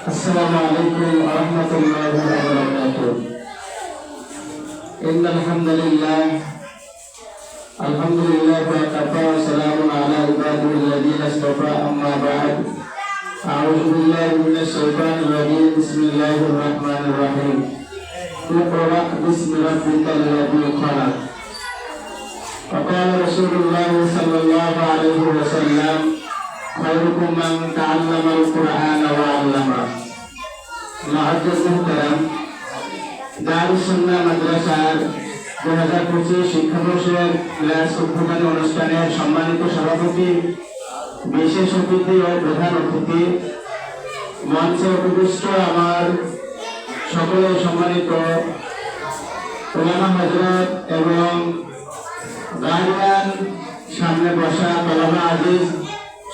السلام عليكم ورحمة الله وبركاته. إن الحمد لله وكفى وسلام على عباده الذين اصطفى أما بعد. أعوذ بالله من الشيطان الرجيم. بسم الله الرحمن الرحيم. اقرأ باسم ربك الذي خلق. وقال رسول الله صلى الله عليه وسلم خيركم من تعلم القرآن وعلمه. معزز محترم, দারুস সুন্নাহ মাদ্রাসার 2025 শিক্ষাবর্ষের ক্লাস উদ্বোধনী অনুষ্ঠানের সম্মানিত সভাপতি, বিশেষ অতিথি ও প্রধান অতিথি, মঞ্চে উপবিষ্ট আমার সকলের সম্মানিত উলামা হযরত এবং গার্ডিয়ান, সামনে বসা তলাবা আজিজ,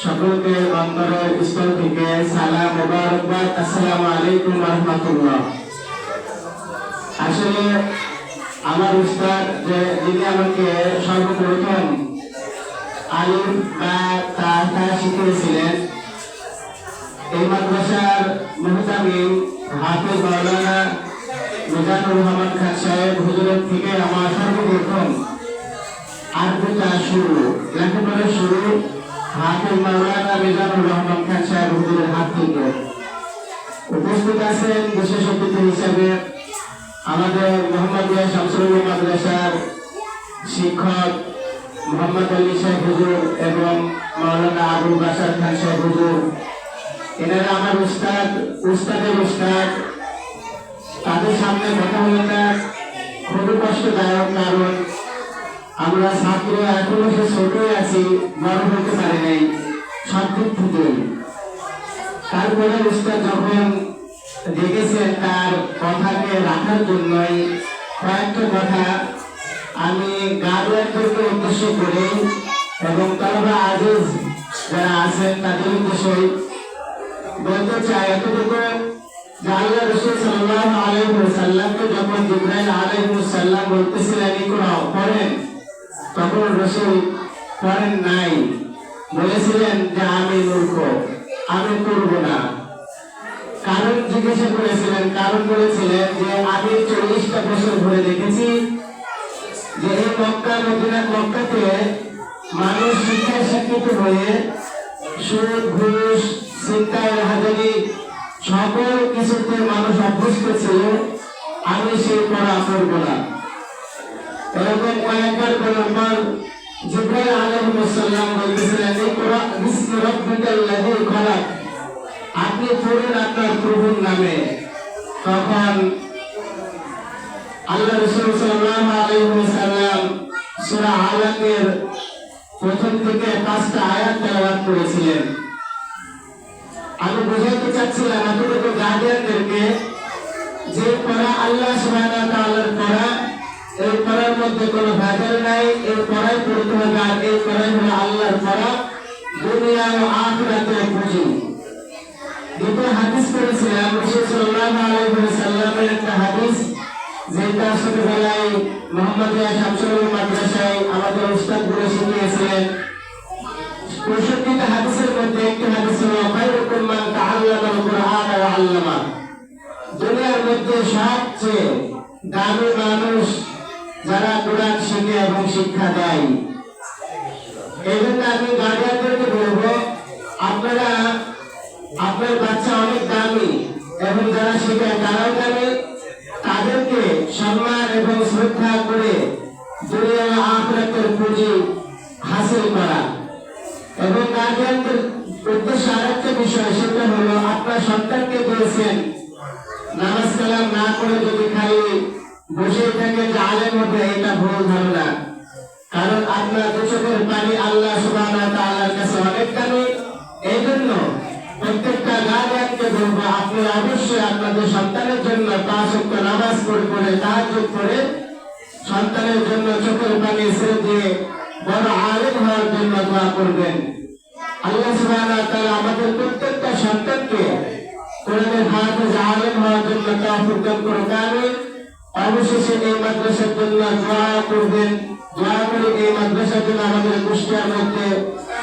সকলকে অন্তরের স্থল থেকে সালাম মোবারকবাদ। আসসালামু আলাইকুম ওয়া রাহমাতুল্লাহ। আসলে আমার উস্তাদ যিনি আমাকে সর্বপ্রথম আলিফ বা তা শিখিয়েছিলেন, এই মাদ্রাসার মুহতামিম হাফেজ মাওলানা মিজানুর রহমান খান সাহেব হুজুরের থেকে আমার সর্বপ্রথম আরবিটা শুরু, লেখাপড়া শুরু হাফেজ মাওলানা মিজানুর রহমান খান সাহেব হুজুরের হাত থেকে। উপস্থিত আছেন বিশেষ অতিথি হিসেবে আমাদের মোহাম্মদিয়া শামসুল উলুম মাদ্রাসার শিক্ষক মোহাম্মদ আলী সাহেব হুজুর এবং মাওলানা আবুল বাশার খান সাহেব হুজুর। এনারা আমার উস্তাদের উস্তাদ। তাদের সামনে কথা বলাটা খুবই কষ্টদায়ক, কারণ আমরা ছাত্র এখনো সে ছোটই আছি, বড় হতে পারি নাই সব দিক থেকে। তারপরে উস্তাদ যখন দেখেছেন তার কথাকে রাখার জন্যই কয়েকটা কথা আমি গার্ডিয়ানদেরকে উদ্দেশ্য করে এবং তলবা আজিজ যারা আছেন তাদের উদ্দেশ্যে বলতে চাই। এতটুকু যে আল্লাহ রাসূল সাল্লাল্লাহু আলাইহি ওয়াসাল্লামকে যখন জিবরাইল আলাইহিস সালাম বলতেছিলেন ইকরা পড়েন, তখন রাসূল পড়েন নাই, বলেছিলেন যে আমি মূর্খ, আমি করব না। কারণ জিজ্ঞাসা করেছিলেন, কারণ বলেছিলেন যে আমি 40টা বছর ধরে দেখেছি যে এই মক্কা মদিনা মক্কাতে মানুষ শিক্ষায় শিক্ষিত হয়ে সুদ ঘুষ চিন্তায় হাজারি সকল কিছুতে মানুষ অভ্যস্ত ছিল, আমি সেই পড়া করব না। এরকম কয়েকবার বলার পর জিবরাইল আলাইহিস সালাম বলতেছিলেন ইকরা বিসমি রাব্বিকাল লাযী খলাক, আপনি পড়ুন আপনার প্রভুর নামে। তখন আল্লাহ রাসূল সাল্লাল্লাহু আলাইহি ওয়াসাল্লাম সূরা আলাকের প্রথম থেকে 5টা আয়াত তেলাওয়াত করেছিলেন। আমি বোঝাতে চাচ্ছিলাম এতটুকু গার্ডিয়ানদেরকে যে পড়া আল্লাহ সুবহানাহু ওয়া তাআলার পড়া, এই পড়ার মধ্যে কোনো ভেজাল নাই, এই পড়াই পড়তে হবে, আর এই পড়াই হলো আল্লাহর পড়া, দুনিয়া ও আখিরাতের পুঁজি। দুটো হাদিস পড়েছিলাম রাসূল সাল্লাল্লাহু আলাইহি ওয়াসাল্লামের একটা হাদিস, যেটা ছোটবেলায় মোহাম্মদিয়া শামসুল উলুম মাদ্রাসায় আমাদের উস্তাদ গুলো শিখিয়েছিলেন। 65টা হাদিসের মধ্যে একটি হাদিস হলো খায়রুকুম মান তাআল্লামাল কুরআন ওয়া আল্লামা। দুনিয়ার মধ্যে সবচেয়ে দামি মানুষ যারা কোরআন শিখে এবং শিক্ষা দেয়। এই জন্য আমি গার্ডিয়ানদেরকে বলবো, আপনারা আপনার বাচ্চা অনেক দামি এবং যারা শেখায় তারাও দামি, তাদেরকে সম্মান এবং শ্রদ্ধা করে দুনিয়া ও আখিরাতের পুঁজি হাসিল করা। এবং গার্ডিয়ানদের উদ্দেশ্যে আরেকটা বিষয়, সেটা হলো আপনার সন্তানকে দিয়েছেন, নামাজ কালাম না করে যদি খালি বসে থাকে যে আলেম হবে, এটা ভুল ধারণা। কারণ আপনার দু চোখের পানি আল্লাহ সুবহানাহু ওয়া তাআলার কাছে অনেক দামি। এই জন্য প্রত্যেকটা গার্ডিয়ানকে বলবো, আপনারা অবশ্যই আপনাদের সন্তানের জন্য 5 ওয়াক্ত নামাজ পড়ে তাহাজ্জুদ করে সন্তানের জন্য চোখের পানি ছেড়ে দিয়ে বড় আলেম হওয়ার জন্য দোয়া করবেন। আল্লাহ সুবহানাহু ওয়া তাআলা আমাদের প্রত্যেকটা সন্তানকে কোরআনের হাফেজ আলেম হওয়ার জন্য তৌফিক দান করুন, আমিন। অবশেষে এই মাদ্রাসার জন্য দোয়া করবেন, দোয়া করে এই মাদ্রাসার জন্য আমাদের কুষ্টিয়ার মধ্যে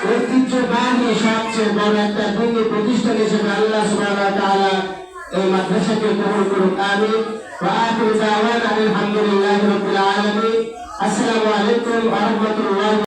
ঐতিহ্যবাহী সবচেয়ে বড় একটা দিনী প্রতিষ্ঠান হিসেবে আল্লাহ সুবহানাহু ওয়া তাআলা এই মাদ্রাসাকে কবুল করুক। আমিন। ওয়া আখিরু দাওয়ানা আলহামদুলিল্লাহি রাব্বিল আলামিন। আসসালামু আলাইকুম ওয়া রাহমাতুল্লাহি